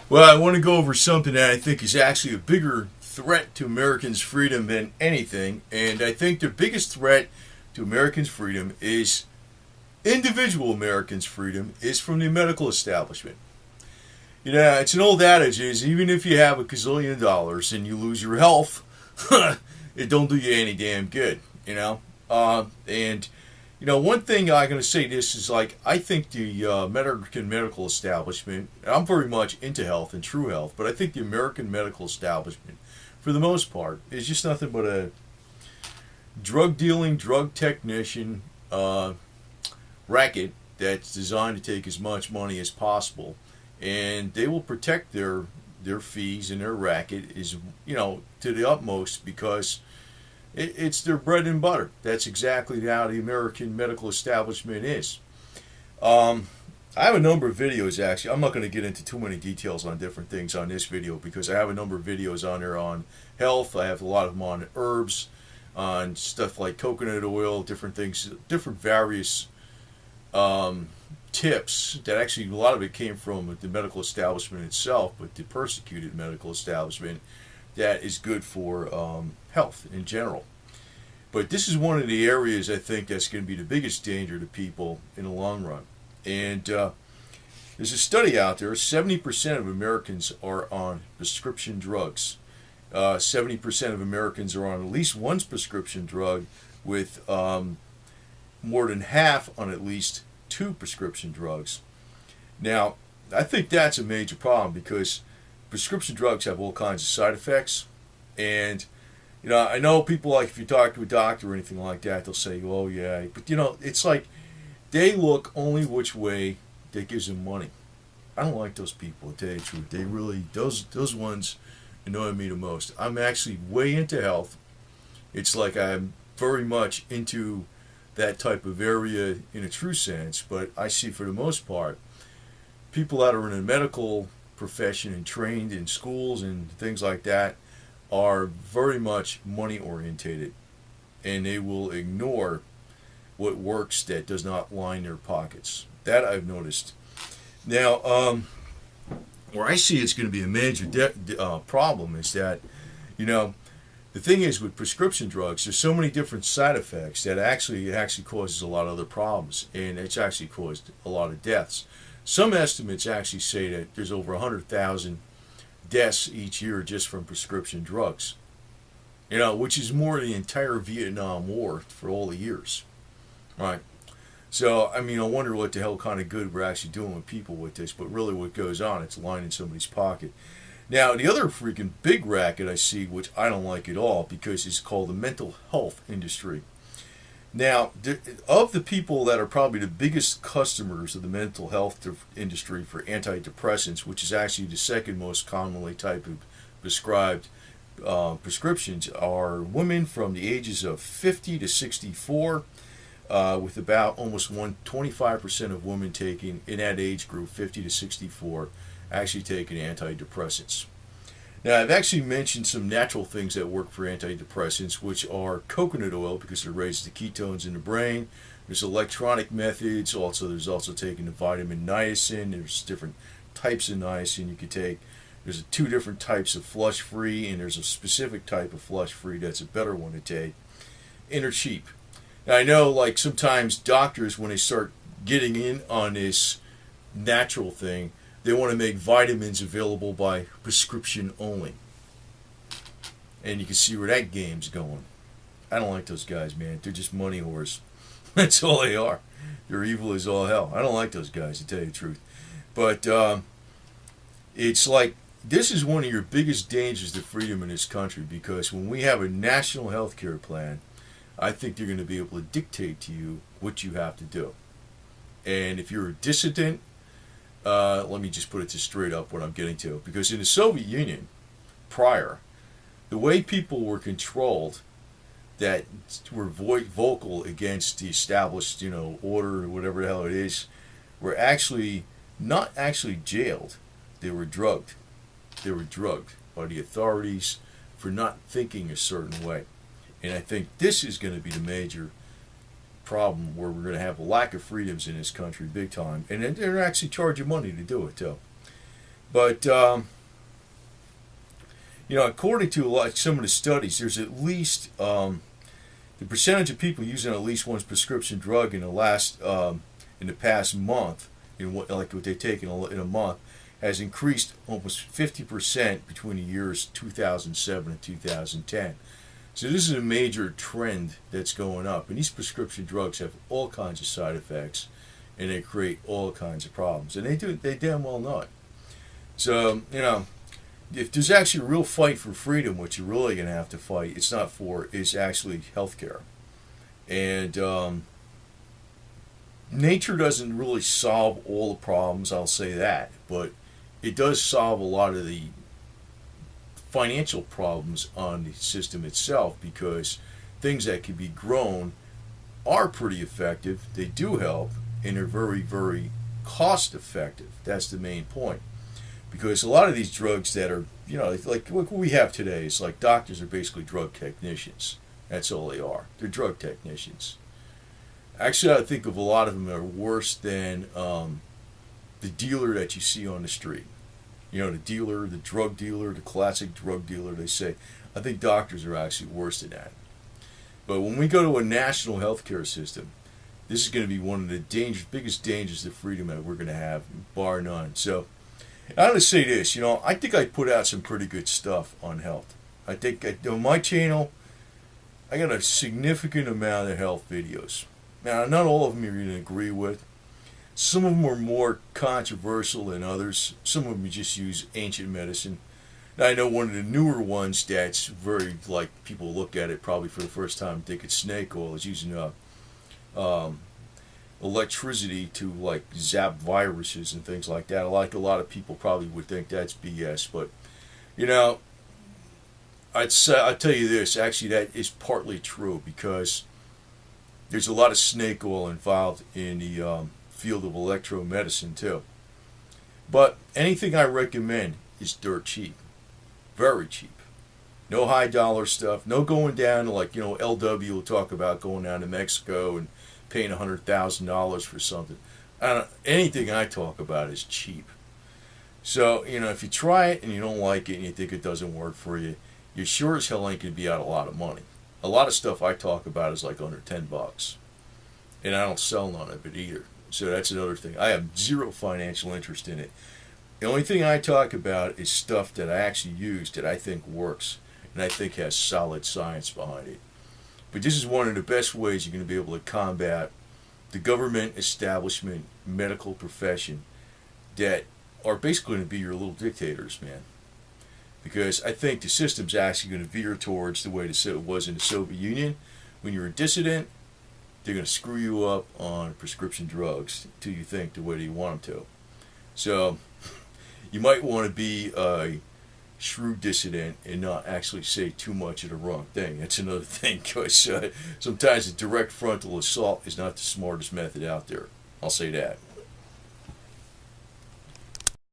Well, I want to go over something that I think is actually a bigger threat to Americans' freedom than anything. And I think the biggest threat to Americans' freedom is individual Americans' freedom is from the medical establishment. You know, it's an old adage is even if you have a gazillion dollars and you lose your health, it don't do you any damn good, you know? And you know, one thing I'm going to say this is like I think the American medical establishment. I'm very much into health and true health, but I think the American medical establishment, for the most part, is just nothing but a drug dealing, drug technician racket that's designed to take as much money as possible, and they will protect their fees and their racket is to the utmost because it's their bread and butter. That's exactly how the American medical establishment is. I have a number of videos actually. I'm not going to get into too many details on different things on this video because I have a number of videos on there on health. I have a lot of them on herbs, on stuff like coconut oil, different things, different various tips that actually a lot of it came from the medical establishment itself, but the persecuted medical establishment that is good for health in general. But this is one of the areas I think that's going to be the biggest danger to people in the long run. And there's a study out there, 70% of Americans are on prescription drugs. 70% of Americans are on at least one prescription drug, with more than half on at least two prescription drugs. Now, I think that's a major problem because prescription drugs have all kinds of side effects. And, I know people, like, if you talk to a doctor or anything like that, they'll say, oh, yeah. But, it's like they look only which way that gives them money. I don't like those people, to tell you the truth. They really, those ones annoy me the most. I'm actually way into health. It's like I'm very much into that type of area in a true sense, but I see for the most part, people that are in the medical profession and trained in schools and things like that are very much money orientated, and they will ignore what works that does not line their pockets. That I've noticed. Now, where I see it's going to be a major problem is that, the thing is with prescription drugs, there's so many different side effects that it actually causes a lot of other problems, and it's actually caused a lot of deaths. Some estimates actually say that there's over 100,000 deaths each year just from prescription drugs. Which is more than the entire Vietnam War for all the years, right? So, I wonder what the hell kind of good we're actually doing with people with this, but really what goes on, it's lining somebody's pocket. Now, the other freaking big racket I see, which I don't like at all, because it's called the mental health industry. Now, of the people that are probably the biggest customers of the mental health industry for antidepressants, which is actually the second most commonly type of prescribed prescriptions, are women from the ages of 50 to 64, with about almost 25% of women taking, in that age group, 50 to 64, actually taking antidepressants. Now, I've actually mentioned some natural things that work for antidepressants, which are coconut oil, because it raises the ketones in the brain. There's electronic methods. There's also taking the vitamin niacin. There's different types of niacin you could take. There's two different types of flush-free, and there's a specific type of flush-free that's a better one to take. And they're cheap. Now, I know, like, sometimes doctors, when they start getting in on this natural thing, they want to make vitamins available by prescription only. And you can see where that game's going. I don't like those guys, man. They're just money whores. That's all they are. They're evil as all hell. I don't like those guys, to tell you the truth. But it's like, this is one of your biggest dangers to freedom in this country, because when we have a national health care plan, I think they're going to be able to dictate to you what you have to do. And if you're a dissident, let me just put it straight up what I'm getting to. Because in the Soviet Union, prior, the way people were controlled that were vocal against the established, order or whatever the hell it is, were actually not actually jailed. They were drugged. They were drugged by the authorities for not thinking a certain way. And I think this is going to be the major problem, where we're going to have a lack of freedoms in this country big time. And they're actually charging money to do it, too. But according to some of the studies, there's at least the percentage of people using at least one prescription drug in the past month, what they take in a month, has increased almost 50% between the years 2007 and 2010. So this is a major trend that's going up, and these prescription drugs have all kinds of side effects, and they create all kinds of problems, and they damn well know it. So if there's actually a real fight for freedom, what you're really going to have to fight, is actually healthcare. And nature doesn't really solve all the problems, I'll say that, but it does solve a lot of the financial problems on the system itself, because things that can be grown are pretty effective, they do help, and they're very, very cost effective. That's the main point. Because a lot of these drugs that are, like what we have today, is like doctors are basically drug technicians. That's all they are. They're drug technicians. Actually, I think of a lot of them are worse than the dealer that you see on the street. The drug dealer, the classic drug dealer, they say. I think doctors are actually worse than that. But when we go to a national healthcare system, this is going to be one of the biggest dangers to freedom that we're going to have, bar none. So, I'm going to say this, I think I put out some pretty good stuff on health. I think on my channel, I got a significant amount of health videos. Now, not all of them you're going to agree with. Some of them are more controversial than others. Some of them just use ancient medicine. Now, I know one of the newer ones that's very, people look at it probably for the first time and think it's snake oil. It's using electricity to zap viruses and things like that. A lot of people probably would think that's BS, but I'd tell you this, actually that is partly true, because there's a lot of snake oil involved in the field of electromedicine too. But anything I recommend is dirt cheap, very cheap. No high dollar stuff, no going down to LW will talk about going down to Mexico and paying $100,000 for something. Anything I talk about is cheap. So, if you try it and you don't like it and you think it doesn't work for you, you sure as hell ain't going to be out a lot of money. A lot of stuff I talk about is under $10. And I don't sell none of it either. So that's another thing. I have zero financial interest in it. The only thing I talk about is stuff that I actually use that I think works and I think has solid science behind it. But this is one of the best ways you're going to be able to combat the government establishment medical profession that are basically going to be your little dictators, man. Because I think the system's actually going to veer towards the way it was in the Soviet Union. When you're a dissident, they're going to screw you up on prescription drugs till you think the way you want them to. So you might want to be a shrewd dissident and not actually say too much of the wrong thing. That's another thing, because sometimes a direct frontal assault is not the smartest method out there. I'll say that.